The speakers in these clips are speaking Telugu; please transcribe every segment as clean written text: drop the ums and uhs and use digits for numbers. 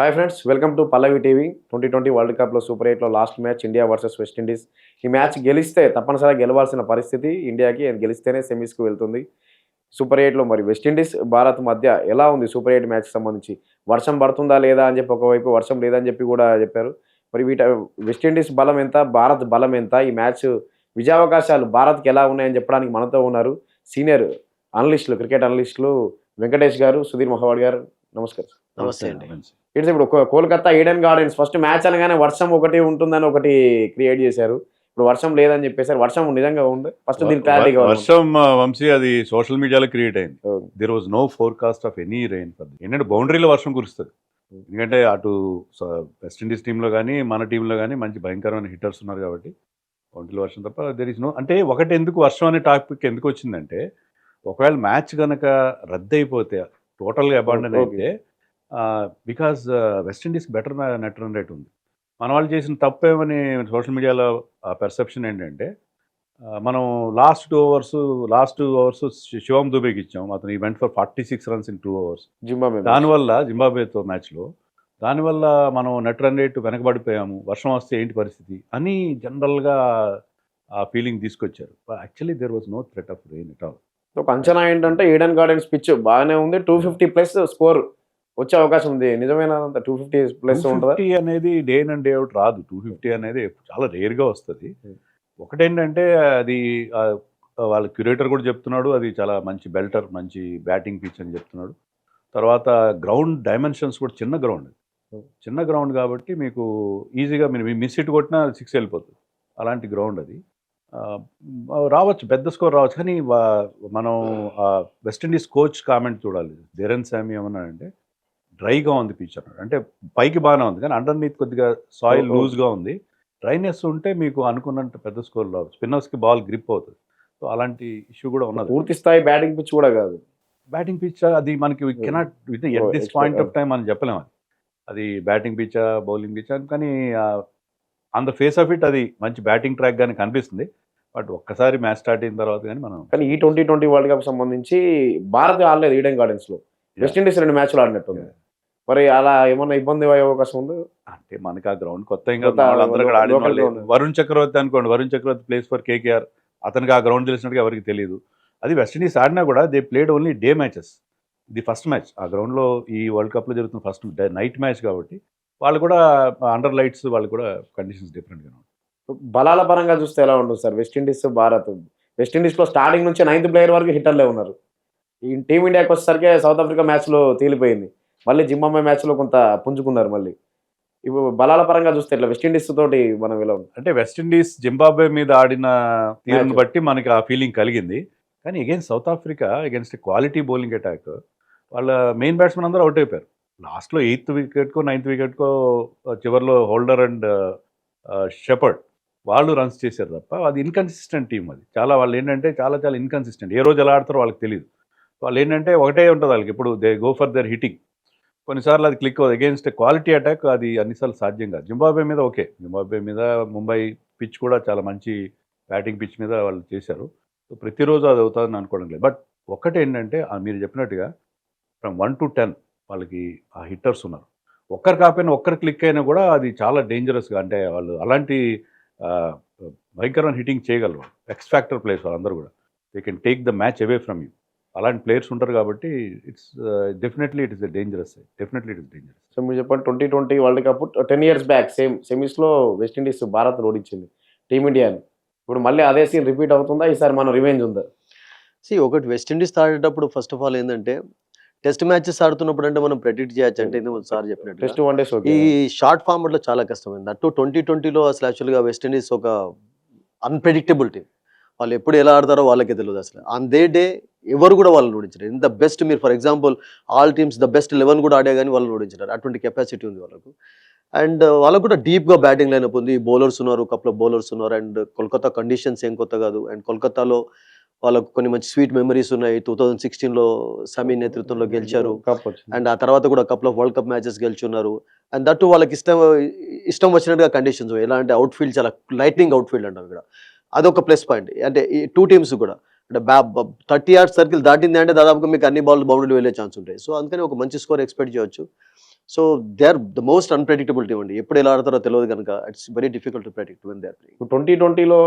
Hi friends, welcome to Pallavi TV. 2020 world కప్లో సూపర్ 8లో last match India versus West Indies. ఈ మ్యాచ్ గెలిస్తే తప్పనిసరిగా గెలవాల్సిన పరిస్థితి ఇండియాకి. గెలిస్తేనే సెమీస్కి వెళ్తుంది. సూపర్ 8లో మరి వెస్టిండీస్ భారత్ మధ్య ఎలా ఉంది సూపర్ 8 మ్యాచ్కి సంబంధించి? వర్షం పడుతుందా లేదా అని చెప్పి ఒకవైపు, వర్షం లేదని చెప్పి కూడా చెప్పారు. మరి వెస్టిండీస్ బలం ఎంత, భారత్ బలం ఎంత? ఈ మ్యాచ్ విజయావకాశాలు భారత్కి ఎలా ఉన్నాయని చెప్పడానికి మనతో ఉన్నారు సీనియర్ అనలిస్టులు, క్రికెట్ అనలిస్టులు వెంకటేష్ గారు, సుధీర్ మహవాడ్ గారు. నమస్కారం. నమస్తే అండి. ఇట్స్ ఇప్పుడు Kolkata Eden gardens first match అనగానే వర్షం ఒకటి ఉంటుందని ఒకటి క్రియేట్ చేశారు. ఇప్పుడు వర్షం లేదని చెప్పేసారు. వర్షం నిజంగా ఉంది? ఫస్ట్ దీని క్లారిటీగా వర్షం వంశీ అది సోషల్ మీడియాలో క్రియేట్ అయింది. There was no forecast of any rain. ఏంటంటే బౌండరీలో వర్షం కురుస్తుంది. ఎందుకంటే అటు వెస్టిండీస్ టీంలో కానీ మన టీంలో కానీ మంచి భయంకరమైన హిట్టర్స్ ఉన్నారు కాబట్టి బౌండరీలో వర్షం తప్ప దెర్ ఇస్ నో. అంటే ఒకటి ఎందుకు వర్షం అనే టాపిక్ ఎందుకు వచ్చిందంటే, ఒకవేళ మ్యాచ్ కనుక రద్దు అయిపోతే, టోటల్గా అబాండన్ అయితే, because West Indies better net run rate ఉంది. మన వాళ్ళు చేసిన తప్పేమని సోషల్ మీడియాలో పర్సెప్షన్ ఏంటంటే, మనం లాస్ట్ టూ ఓవర్స్ శివం దుబేకి ఇచ్చాం. అతను event for 46 runs in 2 overs. దానివల్ల జింబాబ్వేతో మ్యాచ్లో దానివల్ల మనం నెట్ రన్ రేట్ వెనకబడిపోయాము, వర్షం వస్తే ఏంటి పరిస్థితి అని జనరల్గా ఆ ఫీలింగ్ తీసుకొచ్చారు. Actually there was no threat of rain at all. ఒక అంచనా ఏంటంటే ఈడెన్ గార్డెన్స్ పిచ్ బాగానే ఉంది, 250+ స్కోర్ వచ్చే అవకాశం ఉంది. నిజమేనా? 250+ ఉంటుంది. 250 అనేది డే అండ్ డే అవుట్ రాదు. 250 అనేది చాలా రేర్గా వస్తుంది. ఒకటేంటంటే అది వాళ్ళ క్యూరేటర్ కూడా చెప్తున్నాడు, అది చాలా మంచి బెల్టర్, మంచి బ్యాటింగ్ పిచ్ అని చెప్తున్నాడు. తర్వాత గ్రౌండ్ డైమెన్షన్స్ కూడా చిన్న గ్రౌండ్ కాబట్టి మీకు ఈజీగా మీరు మిస్ హిట్ కొట్టినా 6 వెళ్ళిపోతుంది. అలాంటి గ్రౌండ్ అది. రావచ్చు, పెద్ద స్కోర్ రావచ్చు. కానీ మనం వెస్టిండీస్ కోచ్ కామెంట్ చూడాలి. ధీరన్ శామి ఏమన్నాడంటే, డ్రైగా ఉంది పిచ్ అన్నాడు. అంటే పైకి బాగానే ఉంది కానీ అండర్నీత్ కొద్దిగా సాయిల్ లూజ్గా ఉంది. డ్రైనెస్ ఉంటే మీకు అనుకున్నంత పెద్ద స్కోర్ రావచ్చు. స్పిన్నర్స్కి బాల్ గ్రిప్ అవుతుంది. సో అలాంటి ఇష్యూ కూడా ఉన్నది. పూర్తి స్థాయి బ్యాటింగ్ పిచ్ కూడా కాదు. బ్యాటింగ్ పిచ్ అది మనకి cannot at this point of time అని చెప్పలేము. అది బ్యాటింగ్ పిచ్చా, బౌలింగ్ పిచ్చా, కానీ on the face of it అది మంచి బ్యాటింగ్ ట్రాక్ కానీ కనిపిస్తుంది. బట్ ఒక్కసారి మ్యాచ్ స్టార్ట్ అయిన తర్వాత కానీ ఈ 2020 వరల్డ్ కప్ సంబంధించి భారత్ ఆడలేదు ఈడెన్ గార్డెన్స్లో. వెస్టిండీస్ 2 మ్యాచ్లు ఆడినట్టుంది. మరి అలా ఏమన్నా ఇబ్బంది అయ్యే అవకాశం ఉంది? అంటే మనకి ఆ గ్రౌండ్ కొత్త వరుణ్ చక్రవర్తి అనుకోండి, వరుణ్ చక్రవర్తి ప్లేస్ ఫర్ కేకేఆర్. అతనికి ఆ గ్రౌండ్ తెలిసినట్టుగా ఎవరికి తెలియదు. అది వెస్టిండీస్ ఆడినా కూడా they played only day matches. ఇది ఫస్ట్ మ్యాచ్ ఆ గ్రౌండ్లో, ఈ వరల్డ్ కప్లో జరుగుతున్న ఫస్ట్ నైట్ మ్యాచ్ కాబట్టి వాళ్ళు కూడా అండర్ లైట్స్, వాళ్ళు కూడా కండిషన్స్ డిఫరెంట్గా ఉంటాయి. బలాల పరంగా చూస్తే ఎలా ఉంటుంది సార్ వెస్టిండీస్ భారత్? వెస్టిండీస్లో స్టార్టింగ్ నుంచి 9th ప్లేయర్ వరకు హిట్టర్లే ఉన్నారు. ఈ టీమిండియాకి వచ్చేసరికి సౌత్ ఆఫ్రికా మ్యాచ్లో తేలిపోయింది. మళ్ళీ జింబాబ్వే మ్యాచ్లో కొంత పుంజుకున్నారు. మళ్ళీ ఇప్పుడు బలాల పరంగా చూస్తే ఇట్లా వెస్టిండీస్ తోటి మనం ఎలా ఉంది అంటే, వెస్టిండీస్ జింబాబ్వే మీద ఆడిన తీరును బట్టి మనకి ఆ ఫీలింగ్ కలిగింది. కానీ against south Africa against quality bowling attack, వాళ్ళ మెయిన్ బ్యాట్స్మెన్ అందరూ అవుట్ అయిపోయారు. లాస్ట్లో 8th వికెట్కో 9th వికెట్కో చివరిలో హోల్డర్ అండ్ షెపర్డ్ వాళ్ళు రన్స్ చేశారు తప్ప అది ఇన్కన్సిస్టెంట్ టీం. అది చాలా, వాళ్ళు ఏంటంటే చాలా ఇన్కన్సిస్టెంట్. ఏ రోజు ఎలా ఆడతారో వాళ్ళకి తెలియదు. వాళ్ళు ఏంటంటే ఒకటే ఉంటుంది వాళ్ళకి, ఇప్పుడు they go for their hitting. కొన్నిసార్లు అది క్లిక్ అవుతుంది. అగేన్స్ట్ క్వాలిటీ అటాక్ అది అన్నిసార్లు సాధ్యం కాదు. జింబాబ్వే మీద ఓకే, జింబాబ్వే మీద ముంబై పిచ్ కూడా చాలా మంచి బ్యాటింగ్ పిచ్ మీద వాళ్ళు చేశారు. సో ప్రతిరోజు అది అవుతుందని అనుకోవడం లేదు. బట్ ఒకటి ఏంటంటే, మీరు చెప్పినట్టుగా ఫ్రమ్ 1 to 10 వాళ్ళకి ఆ హిట్టర్స్ ఉన్నారు. ఒక్కరు కాకపోయినా ఒక్కరు క్లిక్ అయినా కూడా అది చాలా డేంజరస్గా, అంటే వాళ్ళు అలాంటి భయంకరమైన హిట్టింగ్ చేయగలరు. ఎక్స్ ఫ్యాక్టర్ ప్లేయర్స్ వాళ్ళందరూ కూడా. They can take the match away from you. అలాంటి ప్లేయర్స్ ఉంటారు కాబట్టి it's definitely it is dangerous. So మీరు చెప్పండి, 2020 వరల్డ్ కప్ 10 years బ్యాక్ సెమీస్లో వెస్టిండీస్ భారత్ ఓడించింది టీమిండియాని. ఇప్పుడు మళ్ళీ అదే సీన్ రిపీట్ అవుతుందా? ఈసారి మన రివెంజ్ ఉందా? ఒకటి వెస్టిండీస్ ఆడేటప్పుడు ఫస్ట్ ఆఫ్ ఆల్ ఏంటంటే, టెస్ట్ మ్యాచెస్ ఆడుతున్నప్పుడు అంటే మనం ప్రెడిక్ట్ చేయొచ్చు. అంటే సార్ చెప్పినట్టు టెస్ట్ వన్ డేస్ ఈ షార్ట్ ఫార్మాట్లో చాలా కష్టమైంది. అటు 2020లో అసలు యాక్చువల్గా వెస్టిండీస్ ఒక అన్ప్రెడిక్టబుల్ టీం. వాళ్ళు ఎప్పుడు ఎలా ఆడతారో వాళ్ళకే తెలియదు. అసలు ఆన్ దే డే ఎవరు కూడా వాళ్ళని ఓడించారు. ఇంత బెస్ట్, మీరు for example all teams the best 11 కూడా ఆడే కానీ వాళ్ళని ఓడించారు. అటువంటి కెపాసిటీ ఉంది వాళ్ళకు. అండ్ వాళ్ళకు కూడా డీప్గా బ్యాటింగ్ లైనప్ ఉంది. బౌలర్స్ ఉన్నారు, కప్లో బౌలర్స్ ఉన్నారు. అండ్ కోల్కతా కండిషన్స్ ఏం కొత్త కాదు. అండ్ కోల్కతాలో వాళ్ళకు కొన్ని మంచి స్వీట్ మెమరీస్ ఉన్నాయి. 2016లో సమీ నేతృత్వంలో గెలిచారు. అండ్ ఆ తర్వాత కూడా కప్లో వరల్డ్ కప్ మ్యాచెస్ గెలిచున్నారు. అండ్ దట్టు వాళ్ళకి ఇష్టం వచ్చినట్టుగా కండిషన్స్. ఎలా అంటే అవుట్ఫీల్డ్ చాలా లైట్నింగ్ అవుట్ఫీల్డ్ అంటారు ఇక్కడ. అదొక ప్లస్ పాయింట్. అంటే ఈ 2 teams కూడా అంటే 30 yards సర్కిల్ దాటింది అంటే దాదాపుగా మీకు అన్ని బాల్ బౌండరీ వెళ్ళే ఛాన్స్ ఉంటాయి. సో అందుకని ఒక మంచి స్కోర్ ఎక్స్పెక్ట్ చేయొచ్చు. So they are the most unpredictable team అండి. ఎప్పుడు ఎలా ఆడతారో తెలియదు కనుక it's very difficult to predict when they are playing. 2020లో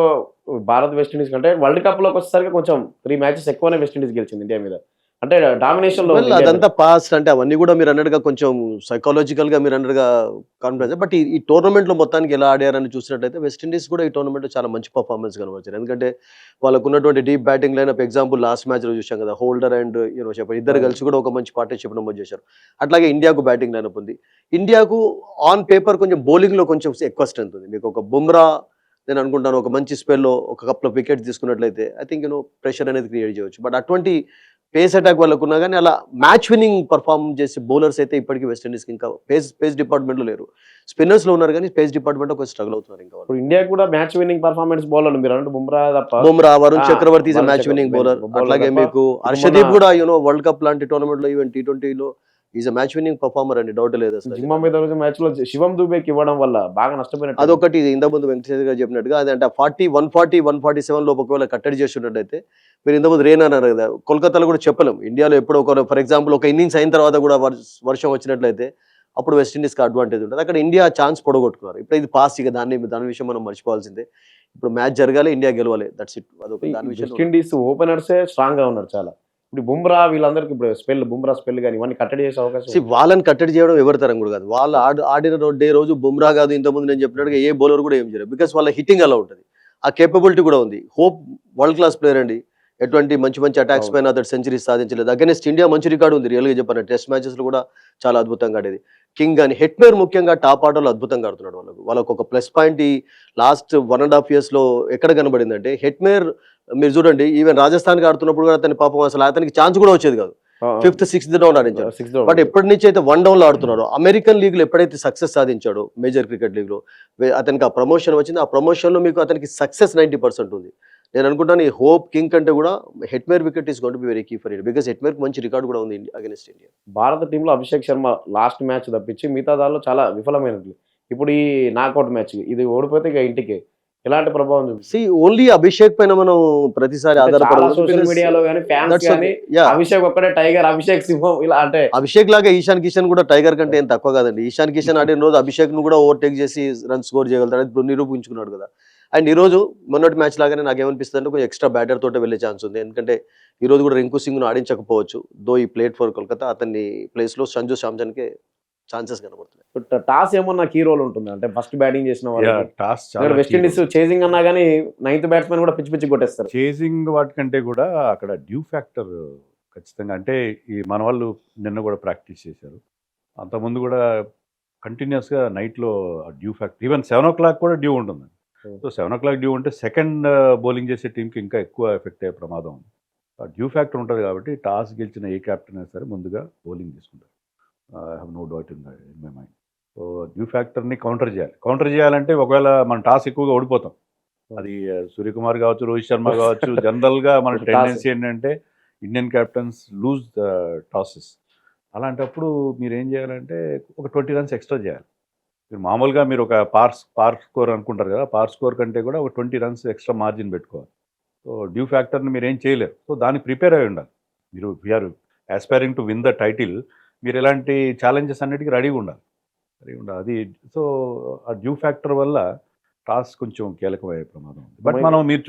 భారత్ వెస్టిండీస్ కంటే వరల్డ్ కప్లోకి వచ్చేసరికి కొంచెం 3 మ్యాచెస్ ఎక్కువనే వెస్టిండీస్ గెలిచింది ఇండియా మీద. అంటే డామినేషన్లో వెల్ అదంతా పాస్ట్, అంటే అవన్నీ కూడా మీరు అన్నట్టుగా కొంచెం సైకాలజికల్ గా మీరు అన్నట్టుగా కాన్ఫిడెన్స్. బట్ ఈ టోర్నమెంట్ లో మొత్తానికి ఎలా ఆడారని చూసినట్లయితే వెస్టిండీస్ కూడా ఈ టోర్నమెంట్ లో చాలా మంచి పర్ఫార్మెన్స్ కనబరిచారు. ఎందుకంటే వాళ్ళకు ఉన్నటువంటి deep batting lineup, example last match లో చూసాం కదా, హోల్డర్ అండ్ చెప్పండి ఇద్దరు కలిసి కూడా ఒక మంచి పార్ట్నర్షిప్ నమోదు చేశారు. అట్లాగే ఇండియాకు బ్యాటింగ్ లైనప్ ఉంది. ఇండియాకు ఆన్ పేపర్ కొంచెం బౌలింగ్ లో కొంచెం ఎక్కువ స్ట్రెంత్ ఉంది. మీకు ఒక బుమ్రా, నేను అనుకుంటాను ఒక మంచి స్పెల్లో ఒక కప్లో వికెట్స్ తీసుకున్నట్లయితే ఐ థింక్ ప్రెషర్ అనేది క్రియేట్ చేయవచ్చు. బట్ అటువంటి పేస్ అటాక్ వాళ్ళకున్నా కానీ అలా మ్యాచ్ విన్నింగ్ పర్ఫార్మ్ చేసే బౌలర్స్ అయితే ఇప్పటికీ వెస్టిండీస్కి ఇంకా పేస్ డిపార్ట్మెంట్లో లేరు. స్పిన్నర్స్లో ఉన్నారు కానీ పేస్ డిపార్ట్మెంట్లో కొంచెం స్ట్రగుల్ అవుతున్నారు ఇంకా వాళ్ళు. ఇప్పుడు ఇండియా కూడా మ్యాచ్ విన్నింగ్ పర్ఫార్మెన్స్ బౌలర్లు మీరు అన్నట్టు బుమ్రా తప్ప బుమ్రా, వరుణ్ ఆ, Chakravarthy is Varun match winning bowler. Bowler అట్లాగే తప్ప మీకు హర్షదీప్ కూడా వరల్డ్ కప్ లాంటి టోర్నమెంట్లో ఈవెన్ T20లో ఈజ్ మ్యాచ్ విన్నింగ్ పర్ఫార్మర్ అండి, డౌట్ లేదు అసలు. జింబాబ్వే మ్యాచ్ లో శివం దుబేకి ఇవ్వడం వల్ల బాగా నష్టపోయినట్టు. అదొకటి ఇంతకుముందు వెంకటేశ్వర గారు చెప్పినట్టుగా అదంటే 147 లోపు ఒకవేళ కట్టడి చేస్తున్నట్టయితే, మీరు ఇంతకుముందు రెయిన్ అన్నారు కదా, కోల్కతాలో కూడా చెప్పలేం. ఇండియాలో ఎప్పుడు ఒక ఫర్ ఎగ్జాంపుల్ ఒక ఇన్నింగ్స్ అయిన తర్వాత కూడా వర్షం వచ్చినట్లయితే అప్పుడు వెస్టిండీస్కి అడ్వాంటేజ్ ఉంటుంది. అక్కడ ఇండియా ఛాన్స్ పొడగొట్టుకున్నారు. ఇప్పుడు ఇది పాస్, ఇక దాని విషయం మనం మర్చిపోవాల్సిందే. ఇప్పుడు మ్యాచ్ జరగాలి, ఇండియా గెలవాలి, దట్స్ ఇట్. అదొక దాని విషయం. వెస్టిండీస్ ఓపెనర్సే స్ట్రాంగ్ గా ఉన్నారు చాలా. ఇప్పుడు బుమ్రా వీళ్ళందరికీ ఇప్పుడు బుమ్రా స్పెల్ కానీ ఇవన్నీ కట్టడి చేసే అవకాశం. వాళ్ళని కట్టడి చేయడం ఎవరి తరం కూడా కాదు. వాళ్ళు ఆడిన రోజు బుమ్రా కాదు, ఇంతకుముందు నేను చెప్పినట్టుగా ఏ బౌలర్ కూడా ఏం చేయరు. బికాస్ వాళ్ళ హిట్టింగ్ అలా ఉంటుంది, ఆ కేపబిలిటీ కూడా ఉంది. హోప్ వరల్డ్ క్లాస్ ప్లేయర్ అండి, ఎటువంటి మంచి అటాక్స్ పైన అతడు సెంచరీస్ సాధించలేదు. అగైనెస్ట్ ఇండియా మంచి రికార్డు ఉంది రియల్గా చెప్పాను. టెస్ట్ మ్యాచెస్ లో కూడా చాలా అద్భుతంగా ఆడేది. కింగ్ అని హెట్మేర్ ముఖ్యంగా టాప్ ఆర్డర్లో అద్భుతంగా ఆడుతున్నాడు. వాళ్ళకు ఒక ప్లస్ పాయింట్ ఈ లాస్ట్ 1.5 years లో ఎక్కడ కనబడిందంటే, హెట్మేర్ మీరు చూడండి, ఈవెన్ రాజస్థాన్కి ఆడుతున్నప్పుడు కూడా అతని పాపం అసలు అతనికి ఛాన్స్ కూడా వచ్చేది కాదు. 5th 6th round ఆడించాడు. బట్ ఎప్పటి నుంచి అయితే 1 down లో ఆడుతున్నాడు, అమెరికన్ లీగ్ లో ఎప్పుడైతే సక్సెస్ సాధించాడో, మేజర్ క్రికెట్ లీగ్ లో అతనికి ఆ ప్రమోషన్ వచ్చింది. ఆ ప్రమోషన్ లో మీకు అతనికి సక్సెస్ 90% ఉంది. నేను అనుకుంటాను ఈ హోప్ కింగ్ కంటే కూడా Hetmyer wicket is going to be very key for India, because Hetmyer మంచి రికార్డు కూడా ఉంది అగైనెస్ట్ ఇండియా. భారత టీంలో అభిషేక్ శర్మ లాస్ట్ మ్యాచ్ తప్పించి మిగతా దానిలో చాలా విఫలమైనట్లు. ఇప్పుడు ఈ నాకౌట్ మ్యాచ్ ఇది ఓడిపోతే ఇక ఇంటికి ఎలాంటి ప్రభావం చూపిస్తుంది? ఓన్లీ అభిషేక్ పైన మనం ప్రతిసారి సోషల్ మీడియాలో కానీ ఫ్యాన్స్ కానీ అభిషేక్ ఒక్కడే టైగర్, అభిషేక్ సింహం ఇలా అంటే. అభిషేక్ లాగా ఈశాన్ కిషన్ కూడా టైగర్ కంటే ఏం తక్కువ కాదండి. ఈశాన్ కిషన్ ఆడిన రోజు అభిషేక్ ను కూడా ఓవర్టేక్ చేసి రన్ స్కోర్ చేయగలుగుతాడు, ఇప్పుడు నిరూపించుకున్నాడు కదా. అండ్ ఈ రోజు మొన్నటి మ్యాచ్ లాగానే నాకు ఏమనిపిస్తుంది అంటే, కొంచెం ఎక్స్ట్రా బ్యాటర్ తోటే వెళ్ళే ఛాన్స్ ఉంది. ఎందుకంటే ఈ రోజు కూడా రింకు సింగ్ ను ఆడించకపోవచ్చు, దో ఈ ప్లేట్ ఫర్ కోల్కతా. అతన్ని ప్లేస్ లో సంజు శాంసన్ కి ఛాన్సెస్ కనబడుతున్నాయి. టాస్ ఏమన్నా కీ రోల్ ఉంటుంది అంటే ఫస్ట్ బ్యాటింగ్ చేసిన టాస్ వెస్టిండీస్ చేసింగ్ అన్నా కానీ 9th బ్యాట్స్మెన్ కూడా పిచ్చి కొట్టేస్తారు. చేసింగ్ వాటికంటే కూడా అక్కడ డ్యూ ఫ్యాక్టర్ ఖచ్చితంగా. అంటే ఈ మన వాళ్ళు నిన్న కూడా ప్రాక్టీస్ చేశారు, అంతకుముందు కూడా కంటిన్యూస్గా నైట్లో డ్యూ ఫ్యాక్టర్. ఈవెన్ 7 o'clock కూడా డ్యూ ఉంటుంది. సో 7 o'clock డ్యూ ఉంటే సెకండ్ బౌలింగ్ చేసే టీంకి ఇంకా ఎక్కువ ఎఫెక్ట్ అయ్యే ప్రమాదం ఉంది. డ్యూ ఫ్యాక్టర్ ఉంటుంది కాబట్టి టాస్ గెలిచిన ఏ క్యాప్టెన్ అయినా సరే ముందుగా బౌలింగ్ తీసుకుంటారు. I have no doubt in my mind. So due ఫ్యాక్టర్ని కౌంటర్ చేయాలంటే ఒకవేళ మనం టాస్ ఎక్కువగా ఓడిపోతాం. అది సూర్యకుమార్ కావచ్చు, రోహిత్ శర్మ కావచ్చు. జనరల్గా మన టెండెన్సీ ఏంటంటే ఇండియన్ క్యాప్టెన్స్ లూజ్ ద టాసెస్. అలాంటప్పుడు మీరు ఏం చేయాలంటే ఒక 20 runs ఎక్స్ట్రా చేయాలి. మీరు మామూలుగా మీరు ఒక పార్ స్కోర్ అనుకుంటారు కదా, పార్ స్కోర్ కంటే కూడా ఒక 20 runs ఎక్స్ట్రా మార్జిన్ పెట్టుకోవాలి. సో డ్యూ ఫ్యాక్టర్ని మీరు ఏం చేయలేరు. సో దానికి ప్రిపేర్ అయి ఉండాలి. మీరు we're aspiring to win the title, మీరు ఎలాంటి ఛాలెంజెస్ అన్నిటికీ రెడీగా ఉండాలి. అది. సో ఆ డ్యూ ఫ్యాక్టర్ వల్ల టాస్ కొంచెం కీలకమయ్యే ప్రమాదం ఉంది. బట్ మనం మీరు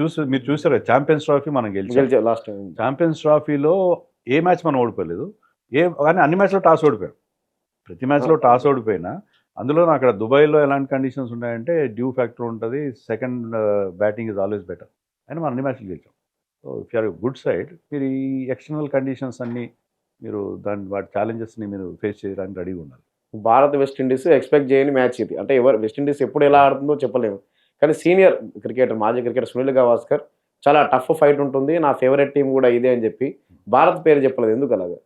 చూసారు ఛాంపియన్స్ ట్రోఫీ మనం గెలిచాం. లాస్ట్ ఛాంపియన్స్ ట్రోఫీలో ఏ మ్యాచ్ మనం ఓడిపోలేదు, కానీ అన్ని మ్యాచ్లో టాస్ ఓడిపోయాం. ప్రతి మ్యాచ్లో టాస్ ఓడిపోయినా అందులో అక్కడ దుబాయ్లో ఎలాంటి కండిషన్స్ ఉన్నాయంటే డ్యూ ఫ్యాక్టర్ ఉంటుంది, second batting is always better అని మనం అన్ని మ్యాచ్లు గెలిచాం. So if you're good side, మీరు ఈ ఎక్స్టర్నల్ కండిషన్స్ అన్నీ మీరు వాటి ఛాలెంజెస్ని మీరు ఫేస్ చేయడానికి రెడీగా ఉండాలి. భారత్ వెస్టిండీస్ ఎక్స్పెక్ట్ చేయని మ్యాచ్ ఇది. అంటే వెస్టిండీస్ ఎప్పుడు ఎలా ఆడుతుందో చెప్పలేము, కానీ సీనియర్ క్రికెటర్, మాజీ క్రికెటర్ సునీల్ గవాస్కర్ చాలా టఫ్ ఫైట్ ఉంటుంది, నా ఫేవరెట్ టీం కూడా ఇదే అని చెప్పి భారత్ పేరు చెప్పలేదు. ఎందుకు అలాగా?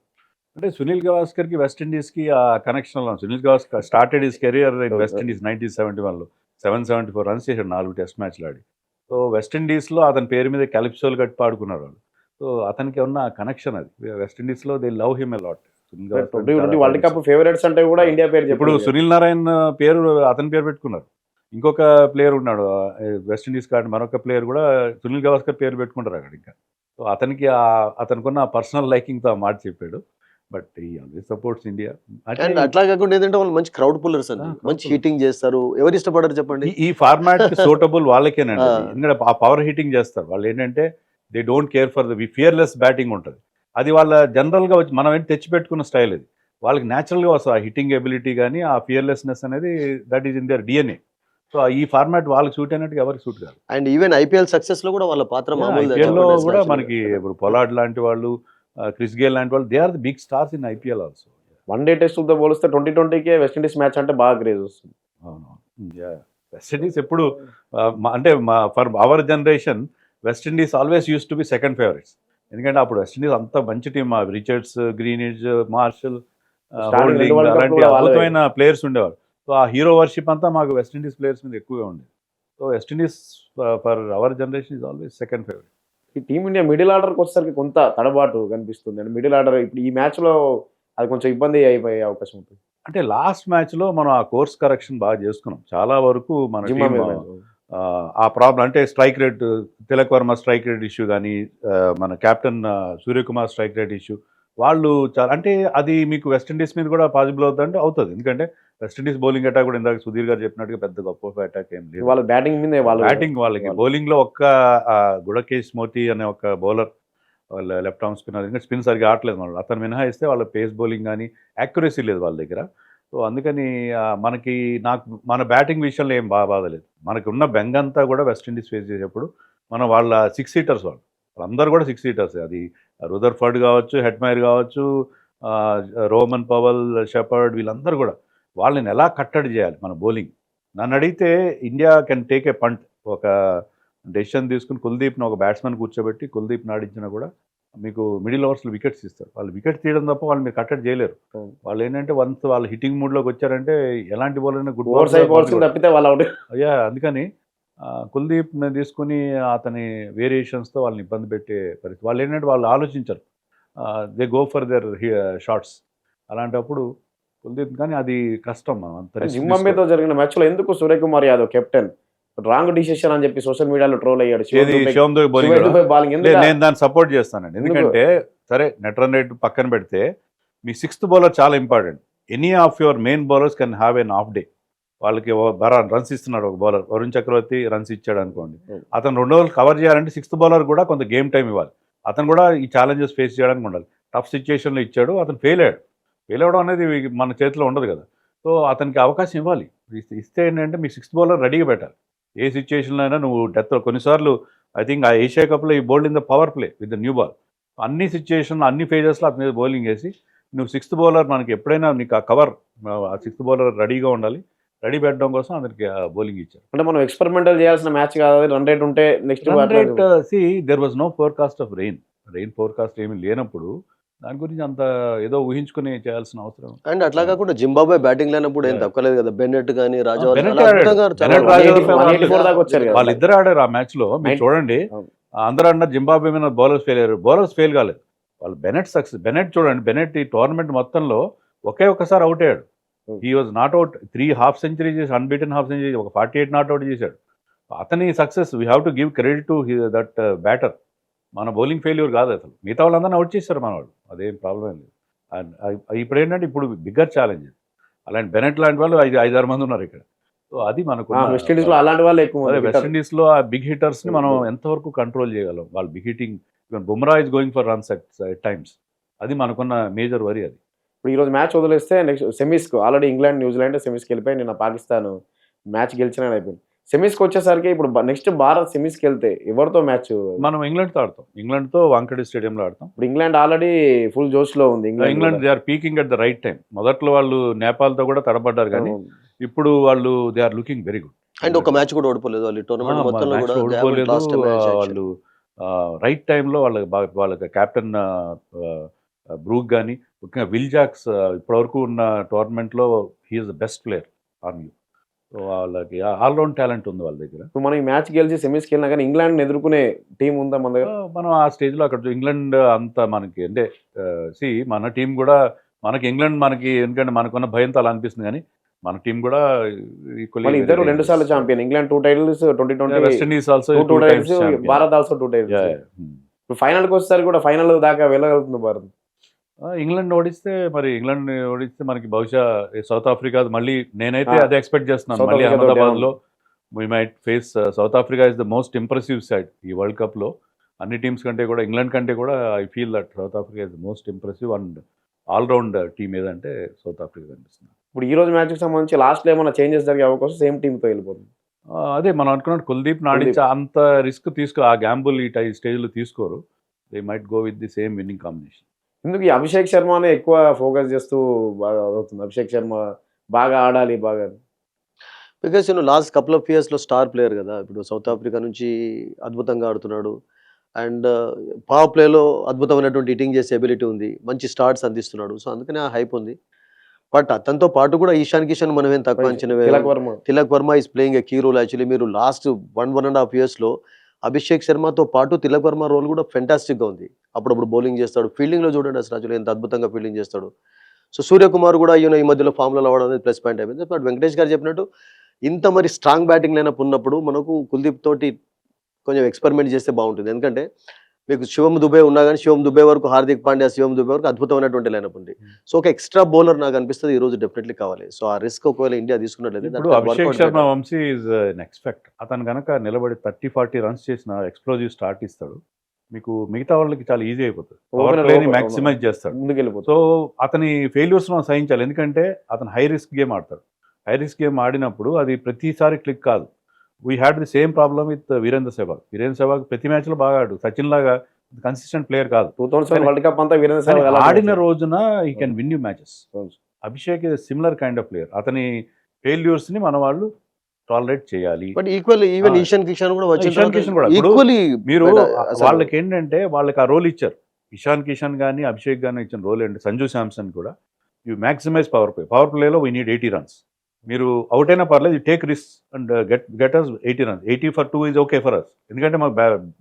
అంటే సునీల్ గవాస్కర్కి వెస్టిండీస్కి ఆ connection. Sunil Gavaskar started his career in West Indies 1971లో 774 runs చేశాడు 4 టెస్ట్ మ్యాచ్లు ఆడి. సో వెస్టిండీస్లో అతని పేరు మీద క్యాలిప్సోలు కట్టి పాడుకున్నారు వాళ్ళు. సో అతనికి ఉన్న కనెక్షన్ అది. వెస్టిండీస్లో they love him a lot. World cup favourites అంటే కూడా ఇండియా పేరు. ఇప్పుడు సునీల్ నారాయణ్ పేరు అతని పేరు పెట్టుకున్నారు. ఇంకొక ప్లేయర్ ఉన్నాడు వెస్టిండీస్ కాబట్టి, మరొక ప్లేయర్ కూడా సునీల్ గవాస్కర్ పేరు పెట్టుకుంటారు అక్కడ. ఇంకా సో అతనికి అతనికి ఉన్న పర్సనల్ లైకింగ్తో ఆ మాట చెప్పాడు. బట్ ఈ ఆల్వేస్ సపోర్ట్స్ ఇండియా. అండ్ అట్లా కాకుండా ఏంటంటే వాళ్ళు మంచి క్రౌడ్ పుల్లర్స్ అండి, crowd మంచి puller. హీటింగ్ చేస్తారు. ఎవరు ఇష్టపడరు చెప్పండి? ఈ ఫార్మాట్ కి సూటబుల్ వాళ్ళకేనండి అది. ఆ. ఎందుకంటే ఆ పవర్ హిట్టింగ్ చేస్తారు వాళ్ళు. ఏంటంటే they don't care for the fearless batting ఉంటుంది. అది వాళ్ళ జనరల్గా వచ్చి మనం ఏంటి తెచ్చిపెట్టుకున్న స్టైల్ ఇది. వాళ్ళకి న్యాచురల్గా వస్తుంది ఆ హిట్టింగ్ ఎబిలిటీ కానీ ఆ ఫియర్లెస్నెస్ అనేది, that is in their DNA. So ఈ ఫార్మాట్ వాళ్ళకి సూట్ అయినట్టుగా ఎవరికి సూట్ కాదు. అండ్ ఈవెన్ ఐపీఎల్ సక్సెస్ లో కూడా వాళ్ళ పాత్ర మామూలు IPL లో కూడా మనకి ఇప్పుడు పొలాడ్ లాంటి వాళ్ళు, క్రిస్ గేల్ లాంటి వాళ్ళు, they are the big stars in IPL also. One day టెస్టులతో పోలిస్తే 2020కే వెస్టిండీస్ మ్యాచ్ అంటే బాగా క్రేజ్ వస్తుంది. అవును. వెస్టిండీస్ ఎప్పుడు అంటే for our generation West Indies always use to be second favourites. ఎందుకంటే అప్పుడు వెస్టిండీస్ అంత మంచి team, Richards, Greenidge, Marshall, Starting Holding రెండు World Cup అలాంటి కూడా వాళ్ళే. అద్భుతమైన ప్లేయర్స్ ఉండేవారు. సో ఆ హీరో వర్షిప్ అంతా మాకు వెస్టిండీస్ ప్లేయర్స్ మీద ఎక్కువగా ఉండేది. So West Indies for our generation is always second favourite. ఈ టీమిండియా మిడిల్ ఆర్డర్కి వచ్చేసరికి కొంత తడబాటు కనిపిస్తుంది అండి. మిడిల్ ఆర్డర్ ఇప్పుడు ఈ మ్యాచ్లో అది కొంచెం ఇబ్బంది అయిపోయే అవకాశం ఉంటుంది. అంటే లాస్ట్ మ్యాచ్లో మనం ఆ కోర్స్ కరెక్షన్ బాగా చేసుకున్నాం. చాలా వరకు మన జిమ్మా team, మీద ఆ ప్రాబ్లం అంటే strike rate, Tilak Varma strike rate issue కానీ, మన captain Suryakumar strike rate issue, వాళ్ళు చాలా అంటే అది మీకు వెస్టిండీస్ మీద కూడా పాసిబుల్ అవుతుందంటే అవుతుంది. ఎందుకంటే వెస్టిండీస్ బౌలింగ్ అటాక్ కూడా ఇందాక సుధీర్ గారు చెప్పినట్టుగా పెద్ద గొప్ప అటాక్ ఏం లేదు. వాళ్ళ బ్యాటింగ్ మీద వాళ్ళు బ్యాటింగ్ వాళ్ళకి, బౌలింగ్లో ఒక్క గుడకేష్ మోతి అనే ఒక బౌలర్, వాళ్ళ లెఫ్ట్ ఆర్మ్ స్పిన్నర్, ఇంకా స్పిన్ సరిగా ఆడలేదు వాళ్ళు. అతను మినహాయిస్తే వాళ్ళ పేస్ బౌలింగ్ కానీ యాక్యురసీ లేదు వాళ్ళ దగ్గర. సో అందుకని మనకి మన బ్యాటింగ్ విషయంలో ఏం బాధలేదు. మనకి ఉన్న బెంగంతా కూడా వెస్టిండీస్ ఫేస్ చేసేప్పుడు వాళ్ళ 6 సీటర్స్ వాళ్ళందరూ కూడా 6 సీటర్స్. అది రుదర్ఫర్డ్ కావచ్చు, హెట్మైర్ కావచ్చు, రోమన్ పవల్, షెపర్డ్, వీళ్ళందరూ కూడా వాళ్ళని ఎలా కట్టడి చేయాలి మన బౌలింగ్. నన్ను అడిగితే ఇండియా కెన్ టేక్ ఏ పంట్. ఒక డెసిషన్ తీసుకుని కుల్దీప్ని ఒక బ్యాట్స్మెన్ కూర్చోబెట్టి కుల్దీప్ని ఆడించినా కూడా మీకు మిడిల్ ఓవర్స్లో వికెట్స్ ఇస్తారు. వాళ్ళు వికెట్ తీయడం తప్ప వాళ్ళు మీరు కట్టడి చేయలేరు. వాళ్ళు ఏంటంటే వన్స్ వాళ్ళు హిట్టింగ్ మూడ్లోకి వచ్చారంటే ఎలాంటి బౌలర్ అయినా గుడ్ ఓవర్స్ అయిపోవాల్సింది తప్పితే వాళ్ళు అవుట్. అయ్యా అందుకని కుల్దీప్ని తీసుకుని అతని వేరియేషన్స్తో వాళ్ళని ఇబ్బంది పెట్టే పరిస్థితి. వాళ్ళు ఏంటంటే వాళ్ళు ఆలోచించరు, they go for their shots. అలాంటప్పుడు కుల్దీప్ కానీ అది కష్టం. మనం అంత జింబాబ్వేతో జరిగిన మ్యాచ్లో ఎందుకు Suryakumar Yadav captain wrong decision అని చెప్పి సోషల్ మీడియాలో ట్రోల్ అయ్యాడు. శివం దుబే bowling నేను దాన్ని సపోర్ట్ చేస్తానండి. ఎందుకంటే సరే నెట్ రన్ రేట్ పక్కన పెడితే మీ 6th బౌలర్ చాలా important. Any of your main bowlers can have an of day. వాళ్ళకి రన్స్ ఇస్తున్నాడు ఒక బౌలర్, వరుణ్ చక్రవర్తి రన్స్ ఇచ్చాడు అనుకోండి, అతను 2 ఓవర్లు కవర్ చేయాలంటే 6th బౌలర్ కూడా కొంత గేమ్ టైం ఇవ్వాలి. అతను కూడా ఈ ఛాలెంజెస్ ఫేస్ చేయడానికి ఉండాలి. టఫ్ సిచ్యుయేషన్లో ఇచ్చాడు, అతను ఫెయిల్ అవ్వడం అనేది మన చేతిలో ఉండదు కదా. సో అతనికి అవకాశం ఇవ్వాలి. ఇస్తే ఏంటంటే మీ 6th బౌలర్ రెడీగా పెట్టాలి. ఏ సిచ్యుయేషన్లో అయినా నువ్వు డెత్. కొన్నిసార్లు ఐ థింక్ ఆ ఏషియా కప్లో ఈ bowled in the power play with the new ball. అన్ని సిచ్యుయేషన్లో అన్ని ఫేజెస్లో అతని మీద బౌలింగ్ వేసి నువ్వు 6th బౌలర్ మనకి ఎప్పుడైనా నీకు ఆ కవర్, ఆ 6th బౌలర్ రెడీగా ఉండాలి. రెడీ పెట్టడం కోసం అతనికి బౌలింగ్ ఇచ్చారు. అంటే మనం ఎక్స్పెరిమెంటల్ చేయాల్సిన మ్యాచ్ కాదు. రన్ రేట్ ఉంటే next there was no forecast of rain forecast ఏమీ లేనప్పుడు దాని గురించి అంత ఏదో ఊహించుకుని చేయాల్సిన అవసరం. అండ్ అట్లా కాకుండా జింబాబ్వే బ్యాటింగ్ లేనప్పుడు ఏం తక్కువ కదా. బెన్నెట్ కానీ వాళ్ళిద్దరు ఆడారు ఆ మ్యాచ్ లో. మీరు చూడండి, అందరూ అన్నారు జింబాబ్వే మీద బౌలర్స్ ఫెయిల్ అయ్యారు. బౌలర్స్ ఫెయిల్ కాలేదు. వాళ్ళు బెనెట్ చూడండి, బెనెట్ ఈ టోర్నమెంట్ మొత్తంలో ఒక్కసారి అవుట్ అయ్యాడు. He was not out. 3 half century చేసి, అన్బీటెన్ హాఫ్ సెంచరీ, ఒక 48 నాట్ అవుట్ చేశాడు. అతని success we have to give credit to that batter. మన బౌలింగ్ ఫెయిల్యూర్ కాదు అసలు. మిగతా వాళ్ళందరినీ అవుట్ చేశారు మన వాళ్ళు, అదేం ప్రాబ్లం ఏం లేదు. ఇప్పుడు ఏంటంటే ఇప్పుడు బిగ్గర్ ఛాలెంజ్. అలాంటి బెనెట్ లాంటి వాళ్ళు 5-6 మంది ఉన్నారు ఇక్కడ. సో అది మనకు వెస్టిండీస్లో అలాంటి వాళ్ళు ఎక్కువ. వెస్టిండీస్లో ఆ బిగ్ హిట్టర్స్ని మనం ఎంతవరకు కంట్రోల్ చేయగలం. వాళ్ళు big hitting, Bumrah is going for runs at times. అది మనకున్న మేజర్ వరీ. అది ఇప్పుడు ఈరోజు మ్యాచ్ వదిలేస్తే నెక్స్ట్ సెమీస్కు ఆల్రెడీ ఇంగ్లాండ్, న్యూజిలాండ్ సెమీస్కి వెళ్ళిపోయి నిన్న పాకిస్తాన్ మ్యాచ్ గెలిచిన అయిపోయింది. సెమీస్కి వచ్చేసరికి ఇప్పుడు నెక్స్ట్ భారత్ సెమీస్కి వెళ్తే ఎవరితో మ్యాచ్? మనం ఇంగ్లాండ్తో ఆడతాం. ఇంగ్లాండ్తో వాంకడే స్టేడియంలో ఆడతాం. ఇప్పుడు ఇంగ్లాండ్ ఆల్రెడీ ఫుల్ జోష్లో ఉంది. England they are peaking at the right time. మొదట్లో వాళ్ళు నేపాల్తో కూడా తడబడ్డారు, కానీ ఇప్పుడు వాళ్ళు they are looking very good. And ఒక మ్యాచ్ కూడా ఓడిపోలేదు వాళ్ళు టోర్నమెంట్ మొత్తంలో కూడా. వాళ్ళు రైట్ టైంలో వాళ్ళకి కెప్టెన్ బ్రూక్ కానీ, ముఖ్యంగా విల్ జాక్స్ ఇప్పటివరకు ఉన్న టోర్నమెంట్లో he's the best player on you. So వాళ్ళకి ఆల్రౌండ్ టాలెంట్ ఉంది వాళ్ళ దగ్గర. ఇప్పుడు మనం ఈ మ్యాచ్ గెలిచి సెమీస్కి వెళ్ళినా కానీ ఇంగ్లాండ్ని ఎదుర్కొనే టీం ఉందా మన దగ్గర? మనం ఆ స్టేజ్లో అక్కడ ఇంగ్లాండ్ అంత మనకి అంటే మన టీం కూడా మనకి ఇంగ్లాండ్ మనకి ఎందుకంటే మనకున్న భయంతో అలా అనిపిస్తుంది, కానీ మన టీం కూడా ఇద్దరు 2 సార్లు champion. England 2 titles 2020, west Indies also 2 titles, Bharat also 2 titles. ఇప్పుడు ఫైనల్కి వచ్చేసరికి కూడా ఫైనల్ దాకా వెళ్ళగలుగుతుంది భారత్. ఇంగ్లాండ్ ఓడిస్తే మనకి బహుశా సౌత్ ఆఫ్రికా మళ్ళీ నేనైతే అదే ఎక్స్పెక్ట్ చేస్తున్నాను. South మళ్ళీ Africa తోటి అహ్మదాబాద్లో we might face south Africa is the most impressive side ఈ వరల్డ్ కప్లో. అన్ని టీమ్స్ కంటే కూడా ఇంగ్లాండ్ కంటే కూడా I feel that south Africa is the most impressive and all round team ఏదంటే సౌత్ ఆఫ్రికా కనిపిస్తుంది. ఇప్పుడు ఈ రోజు మ్యాచ్కి సంబంధించి లాస్ట్లో ఏమైనా చేంజెస్ జరిగే అవకాశం సేమ్ టీంతో వెళ్ళిపోతుంది. అదే మనం అనుకున్నట్టు కుల్దీప్ ఆడించి అంత రిస్క్ ఆ గ్యాంబుల్ ఈ స్టేజ్లో తీసుకోరు. They might go with the same winnowing combination. ఎందుకు ఈ అభిషేక్ శర్మనే ఎక్కువ ఫోకస్ చేస్తూ బాగా అవుతుంది. అభిషేక్ శర్మ బాగా ఆడాలి బాగా. బికాస్ లాస్ట్ కపుల్ ఆఫ్ ఇయర్స్లో స్టార్ ప్లేయర్ కదా. ఇప్పుడు సౌత్ ఆఫ్రికా నుంచి అద్భుతంగా ఆడుతున్నాడు. అండ్ పవర్ ప్లేలో అద్భుతమైనటువంటి హిట్టింగ్ చేసే ఎబిలిటీ ఉంది. మంచి స్టార్ట్స్ అందిస్తున్నాడు. సో అందుకనే ఆ హైప్ ఉంది. బట్ అతనితో పాటు కూడా ఇషాన్ కిషన్ మనం ఏం తక్కువ అంచనా Tilak Varma is playing a key role. Actually మీరు లాస్ట్ 1.5 yearsలో అభిషేక్ శర్మతో పాటు తిలక్ వర్మ రోల్ కూడా ఫెంటాస్టిక్గా ఉంది. అప్పుడప్పుడు బౌలింగ్ చేస్తాడు. ఫీల్డింగ్లో చూడండి అసలు యాక్చువల్లీ ఎంత అద్భుతంగా ఫీల్డింగ్ చేస్తాడు. సో సూర్యకుమార్ కూడా ఈ మధ్యలో ఫామ్లో అవ్వడం అనేది ప్లస్ పాయింట్ అయిపోయింది. బట్ వెంకటేష్ గారు చెప్పినట్టు ఇంత మరి స్ట్రాంగ్ బ్యాటింగ్ లైనప్ ఉన్నప్పుడు మనకు కుల్దీప్ తోటి కొంచెం ఎక్స్పెరిమెంట్ చేస్తే బాగుంటుంది. ఎందుకంటే మీకు శివం దుబే ఉన్నా కానీ శివం దుబే వరకు హార్దిక్ పాండ్యా, శివం దుబే వరకు అద్భుతమైనటువంటి లైనప్ ఉంది. సో ఒక ఎక్స్ట్రా బౌలర్ నాకు అనిపిస్తుంది ఈ రోజు డెఫినెట్లీ కావాలి. సో ఆ రిస్క్ ఒకవేళ ఇండియా తీసుకున్నట్లయితే ఇప్పుడు అభిషేక్ శర్మ వంశీ ఈజ్ ఎక్స్పెక్ట్. అతను కనుక నిలబడి 30-40 రన్స్ చేసిన ఎక్స్ప్లోజివ్ స్టార్ట్ ఇస్తాడు. మీకు మిగతా వాళ్ళకి చాలా ఈజీ అయిపోతుంది. పవర్ ప్లేని మ్యాక్సిమైజ్ చేస్తాడు. ముందుకెళ్ళిపోతుంది. సో అతని ఫెయిల్యూర్స్ మనం సహించాలి. ఎందుకంటే అతను హై రిస్క్ గేమ్ ఆడతాడు. హై రిస్క్ గేమ్ ఆడినప్పుడు అది ప్రతిసారి క్లిక్ కాదు. We had the same problem with Virender Sehwag ప్రతి మ్యాచ్లో బాగా ఆడు. సచిన్ లాగా కన్సిస్టెంట్ ప్లేయర్ కాదు. 2007 వరల్డ్ కప్ అంతా వీరేంద్ర సెహ్వాగ్ ఆడిన రోజున he can win you matches. Abhishek is similar kind of player. అతని ఫెయిల్యూర్స్ ని మన వాళ్ళు టాలరేట్ చేయాలి. But equally even Ishan Kishan కూడా ఈక్వల్లీ మీరు వాళ్ళకి ఏంటంటే వాళ్ళకి ఆ రోల్ ఇచ్చారు. ఇషాన్ కిషన్ కానీ అభిషేక్ కానీ ఇచ్చిన రోల్ ఏంటి, సంజు శాంసన్ కూడా యూ మ్యాక్సిమైజ్ పవర్ ప్లేలో వీ నీడ్ 80 runs. మీరు అవుట్ అయినా పర్లేదు, you take risk and get us 80 runs. 80 for 2 is okay for us. ఎందుకంటే మాకు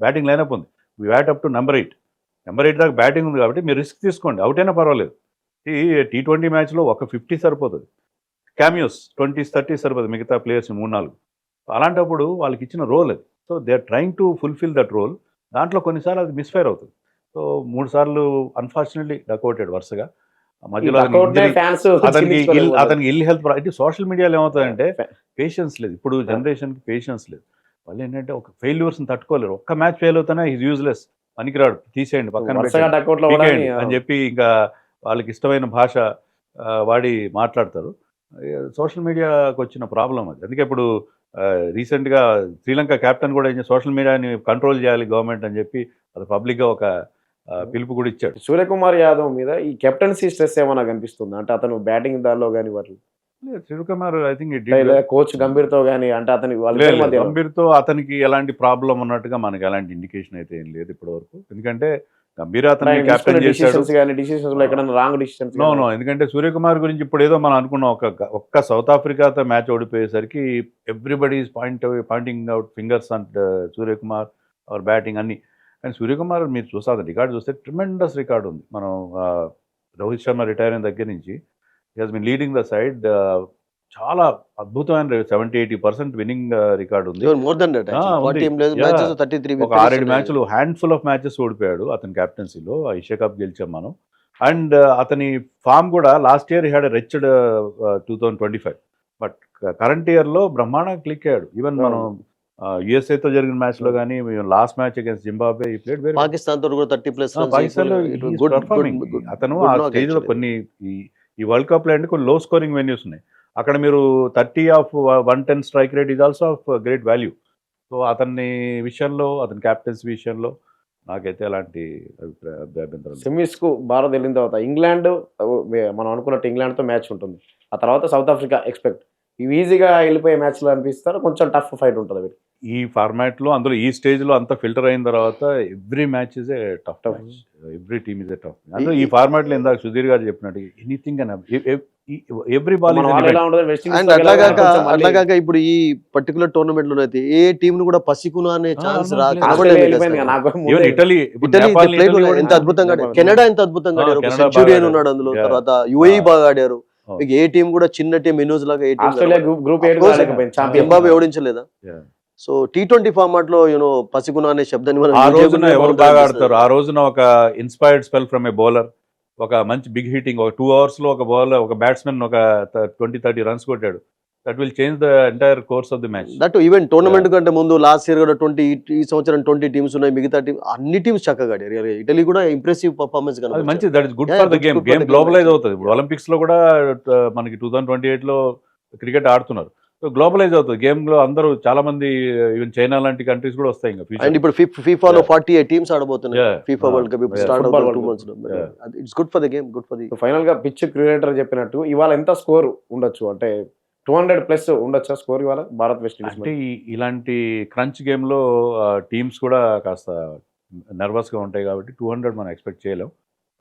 బ్యాటింగ్ లైనప్ ఉంది. We bat up to number 8 దాకా బ్యాటింగ్ ఉంది కాబట్టి మీరు రిస్క్ తీసుకోండి. అవుట్ అయినా పర్వాలేదు. ఈ T20 మ్యాచ్లో ఒక 50 సరిపోతుంది. క్యామియోస్ 20-30 సరిపోతుంది మిగతా ప్లేయర్స్ 3-4. అలాంటప్పుడు వాళ్ళకి ఇచ్చిన రోల్ అది. So they are trying to fulfil that role. దాంట్లో కొన్నిసార్లు అది మిస్ఫైర్ అవుతుంది. సో 3 సార్లు అన్ఫార్చునేట్లీ డక్అవుటెడ్ వరుసగా. మధ్యలో అతనికి ఇల్ హెల్త్ ఇది సోషల్ మీడియాలో ఏమవుతుందంటే పేషెన్స్ లేదు. ఇప్పుడు జనరేషన్కి పేషెన్స్ లేదు. వాళ్ళు ఏంటంటే ఒక ఫెయిల్యూర్స్ని తట్టుకోలేరు. ఒక్క మ్యాచ్ ఫెయిల్ అవుతానే ఈజ్ యూజ్లెస్, పనికిరాడు, తీసేయండి పక్కన పెట్టండి అని చెప్పి ఇంకా వాళ్ళకి ఇష్టమైన భాష వాడి మాట్లాడతారు. సోషల్ మీడియాకి వచ్చిన ప్రాబ్లం అది. అందుకే ఇప్పుడు రీసెంట్గా శ్రీలంక కెప్టెన్ కూడా సోషల్ మీడియాని కంట్రోల్ చేయాలి గవర్నమెంట్ అని చెప్పి అది పబ్లిక్గా ఒక పిలుపు కూడా ఇచ్చాడు. సూర్యకుమార్ యాదవ్ మీద ఈ కెప్టెన్సీ స్ట్రెస్ ఏమైనా కనిపిస్తుంది అంటే అతను బ్యాటింగ్ దానిలో కానీ వాటి సూర్యకుమార్ ఐ థింక్ కోచ్ గంభీర్తో కానీ అంటే అతని గంభీర్తో అతనికి ఎలాంటి ప్రాబ్లం ఉన్నట్టుగా మనకి ఎలాంటి ఇండికేషన్ అయితే ఏం లేదు ఇప్పటి వరకు. ఎందుకంటే గంభీర్ అతన్ని కెప్టెన్ చేశాడు. ఎందుకంటే సూర్యకుమార్ గురించి ఇప్పుడు ఏదో మనం అనుకున్నాం, ఒక్క సౌత్ ఆఫ్రికాతో మ్యాచ్ ఓడిపోయేసరికి everybody is pointing out fingers and Suryakumar our batting అన్ని. కానీ సూర్యకుమార్ మీరు చూస్తే రికార్డు చూస్తే ట్రిమెండస్ రికార్డు ఉంది. మనం రోహిత్ శర్మ రిటైర్ అయిన దగ్గర నుంచి he has been leading the side. చాలా అద్భుతమైన 70-80% విన్నింగ్ రికార్డు ఉంది. ఒక 6-7 మ్యాచ్లు హ్యాండ్ఫుల్ ఆఫ్ మ్యాచెస్ ఓడిపోయాడు అతని కెప్టెన్సీలో. ఏషియా కప్ గెలిచాం మనం. అండ్ అతని ఫామ్ కూడా last year had reached 2025. But current ఇయర్లో బ్రహ్మాండంగా క్లిక్ అయ్యాడు. ఈవెన్ మనం యుఎస్ఏతో జరిగిన మ్యాచ్ లో కానీ లాస్ట్ మ్యాచ్ అగైన్స్ జింబాబ్వే ఈ ప్లేడ్ వేరే. పాకిస్తాన్ తో కూడా 30+ పాకిస్తాన్ లో అతను ఆ స్టేజ్ లో కొన్ని ఈ వరల్డ్ కప్ లో అంటే కొన్ని లో స్కోరింగ్ వెన్యూస్ ఉన్నాయి. అక్కడ మీరు 30 of 110 strike rate is also of great value. So అతని విషయంలో అతని క్యాప్టెన్సీ విషయంలో నాకైతే అలాంటి అభ్యంతరం. సెమీస్ కు భారత్ వెళ్ళిన తర్వాత ఇంగ్లాండ్ మనం అనుకున్నట్టు ఇంగ్లాండ్తో మ్యాచ్ ఉంటుంది. ఆ తర్వాత సౌత్ ఆఫ్రికా ఎక్స్పెక్ట్. ఇవి ఈజీగా వెళ్ళిపోయే మ్యాచ్లు అనిపిస్తారు, కొంచెం టఫ్ ఫైట్ ఉంటుంది వీటి ఈ ఫార్మాట్లో. అందులో ఈ స్టేజ్లో అంతా ఫిల్టర్ అయిన తర్వాత every match is a tough match, every team is a tough. అందులో ఈ ఫార్మాట్లో ఇందాక సుధీర్ గారు చెప్పినట్టు ఎనీథింగ్ అని ఎవ్రీ బాల్. అట్లాగాక ఇప్పుడు ఈ పర్టికులర్ టోర్నమెంట్ లో అయితే ఏ టీమ్ ను కూడా పసికును అనే ఛాన్స్ ఇటలీ ఎంత అద్భుతంగా, కెనడా ఎంత అద్భుతంగా ఆడారు, సెంచురియన్ ఉన్నాడు అందులో. తర్వాత యుఏఈ బాగా ఆడారు. మీకు ఏ టీం కూడా చిన్న టీం ఎన్యూజ్ లాగా ఏ జింబాబ్వే ఓడించలేదా? సో T20 ఫార్మాట్ లో పసికున అనే శబ్దాన్ని ఆ రోజున ఎవరు బాగా ఆడతారు? ఆ రోజున ఒక inspired spell from a bowler ఒక మంచి బిగ్ హిట్టింగ్ ఒక 2 hours లో ఒక బ్యాట్స్మెన్ ఒక 20-30 రన్స్ కొట్టాడు, that will change the entire course of the match. That even tournament కంటే ముందు లాస్ట్ ఇయర్ కూడా 20, ఈ సంవత్సరం 20 టీమ్స్ ఉన్నాయి, మిగతా టీం అన్ని టీమ్స్ చక్కగా ఆడారు. ఇటలీ కూడా ఇంప్రెసివ్ పర్ఫార్మెన్స్ అది మంచి, that is good for the game. Game globalise అవుతుంది. ఇప్పుడు ఒలింపిక్స్ లో కూడా మనకి 2028 లో క్రికెట్ ఆడుతున్నారు. సో గ్లోబలైజ్ అవుతుంది గేమ్ లో, అందరూ చాలా మంది ఈవెన్ చైనా లాంటి కంట్రీస్ కూడా వస్తాయి ఇంకా అండ్ ఫ్యూచర్. ఇప్పుడు ఫీఫాలో 48 టీమ్స్ ఆడబోతున్నాయి. Yeah. ఫీఫా వరల్డ్ కప్ ఇప్పుడు Yeah. స్టార్ట్ Football అవుతుంది 2 World months లో. Yeah. It's good for the game, good for the. Final గా పిచ్ క్రియేటర్ చెప్పినట్టు ఇవాళ ఎంత స్కోర్ ఉండొచ్చు, అంటే 200+ ఉండొచ్చా స్కోర్ ఇవాళ భారత్ వెస్టిండీస్ అంటే ఇలాంటి క్రంచ్ గేమ్ లో టీమ్స్ కూడా కాస్త నర్వస్ గా ఉంటాయి కాబట్టి 200 మనం ఎక్స్పెక్ట్ చేయలేం.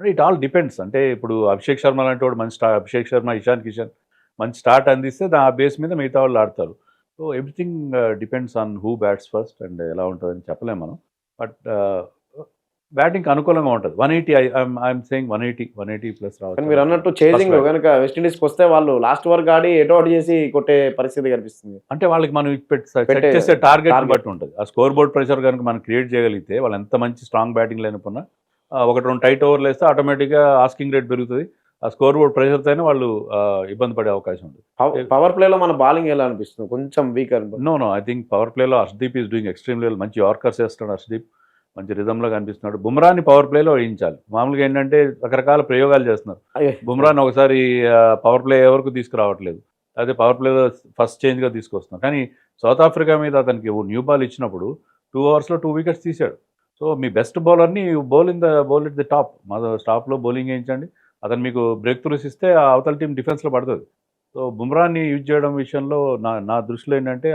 అంటే ఇట్ ఆల్ డిపెండ్స్. అంటే ఇప్పుడు అభిషేక్ శర్మ లాంటి వాడు మంచి అభిషేక్ శర్మ, ఇషాన్ కిషన్ మంచి స్టార్ట్ అందిస్తే ఆ బేస్ మీద మిగతా వాళ్ళు ఆడతారు. So everything depends on who bats first and ఎలా ఉంటుందని చెప్పలేము మనం. బట్ బ్యాటింగ్ అనుకూలంగా ఉంటుంది. 180, ఐఎమ్ సేయింగ్ 180 ప్లస్ కానీ రావచ్చు. మీరు అన్నట్టు చేజింగ్ First కనుక వెస్టిండీస్కి వస్తే వాళ్ళు లాస్ట్ వరకు ఆడి ఎటో అవుట్ చేసి కొట్టే పరిస్థితి కనిపిస్తుంది. అంటే వాళ్ళకి మనం సెట్ పెట్టే చేసే టార్గెట్ target. బట్టి ఉంటుంది. ఆ స్కోర్ బోర్డ్ ప్రెషర్ కనుక మనం క్రియేట్ చేయగలిగితే, వాళ్ళు ఎంత మంచి స్ట్రాంగ్ బ్యాటింగ్ లేనప్పున్నా 1-2 టైట్ ఓవర్లు వేస్తే ఆటోమేటిక్గా ఆస్కింగ్ రేట్ పెరుగుతుంది. ఆ స్కోర్ బోర్డ్ ప్రెషర్తోనే వాళ్ళు ఇబ్బంది పడే అవకాశం ఉంది. పవర్ ప్లేలో మన బౌలింగ్ ఎలా అనిపిస్తుంది, కొంచెం వీక్ అనిపిస్తుంది. నో ఐ థింక్ పవర్ ప్లేలో Harshdeep is doing extreme level. మంచి యార్కర్స్ వేస్తున్నాడు హర్షదీప్, మంచి రిధంలో కనిపిస్తున్నాడు. బుమ్రాని పవర్ ప్లేలో వేయించాలి. మామూలుగా ఏంటంటే రకరకాల ప్రయోగాలు చేస్తున్నారు. బుమ్రాని ఒకసారి పవర్ ప్లే ఎవరికి తీసుకురావట్లేదు, అదే పవర్ ప్లేలో ఫస్ట్ చేంజ్గా తీసుకొస్తున్నారు. కానీ సౌత్ ఆఫ్రికా మీద అతనికి న్యూ బాల్ ఇచ్చినప్పుడు 2 hours లో 2 wickets తీశాడు. సో మీ బెస్ట్ బౌలర్ని బౌల్ ఇట్ ది టాప్, మా టాప్లో బౌలింగ్ వేయించండి. అతను మీకు బ్రేక్ త్రూస్ ఇస్తే ఆ అవతల టీం డిఫెన్స్లో పడుతుంది. సో బుమ్రాని యూజ్ చేయడం విషయంలో నా దృష్టిలో ఏంటంటే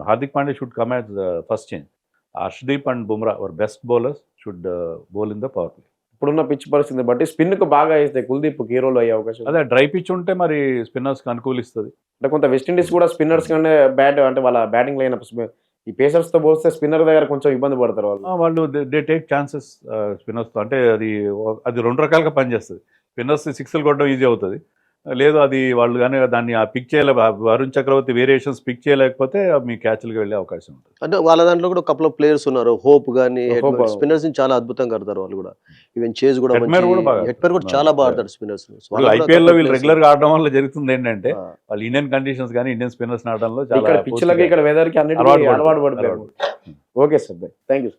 Hardik Pandey should come as first change. Harshdeep and Bumrah our best bowlers should bowl in the power play. ఇప్పుడున్న పిచ్ పరిస్థితిని బట్టి స్పిన్కు బాగా వేస్తే కుల్దీప్ హీరోలో అయ్యే అవకాశం ఉంది. అదే డ్రై పిచ్ ఉంటే మరి స్పిన్నర్స్కి అనుకూలిస్తుంది. అంటే కొంత వెస్టిండీస్ కూడా స్పిన్నర్స్ కంటే బ్యాట్ అంటే వాళ్ళ బ్యాటింగ్ లైనప్ ఈ పేసర్స్ తో పోస్తే స్పిన్నర్ దగ్గర కొంచెం ఇబ్బంది పడతారు వాళ్ళు. వాళ్ళు దే టేక్ ఛాన్సెస్ స్పిన్నర్స్తో. అంటే అది 2 రకాలుగా పనిచేస్తుంది. స్పిన్నర్స్ 6లు కొట్టడం ఈజీ అవుతుంది, లేదు అది వాళ్ళు కానీ దాన్ని పిక్ వరుణ్ చక్రవర్తి వేరియేషన్స్ పిక్ చేయలేకపోతే మీ క్యాచ్లకు వెళ్ళే అవకాశం ఉంటుంది. అంటే వాళ్ళ దాంట్లో కూడా కపుల్ ఆఫ్ ప్లేయర్స్ ఉన్నారు. హోప్ కానీ Hope. స్పిన్నర్స్ చాలా అద్భుతంగా ఆడతారు వాళ్ళు కూడా. ఈవెన్ చేజ్ కూడా Hetmer కూడా బాగా హెట్మర్ కూడా చాలా బాగా ఆడతారు స్పిన్నర్స్. ఐపీఎల్ లో వీళ్ళు రెగ్యులర్ గా ఆడడం వల్ల జరుగుతుంది ఏంటంటే వాళ్ళు ఇండియన్ కండిషన్స్ కానీ ఇండియన్ స్పిన్నర్స్ ఆడడంలో ఇక్కడ చాలా పిచ్లకి ఇక్కడ వెదర్ కి అన్నిటికీ అలవాటు అలవాటు పడిపోయారు. పడిపోయారు. Okay sir, thank you.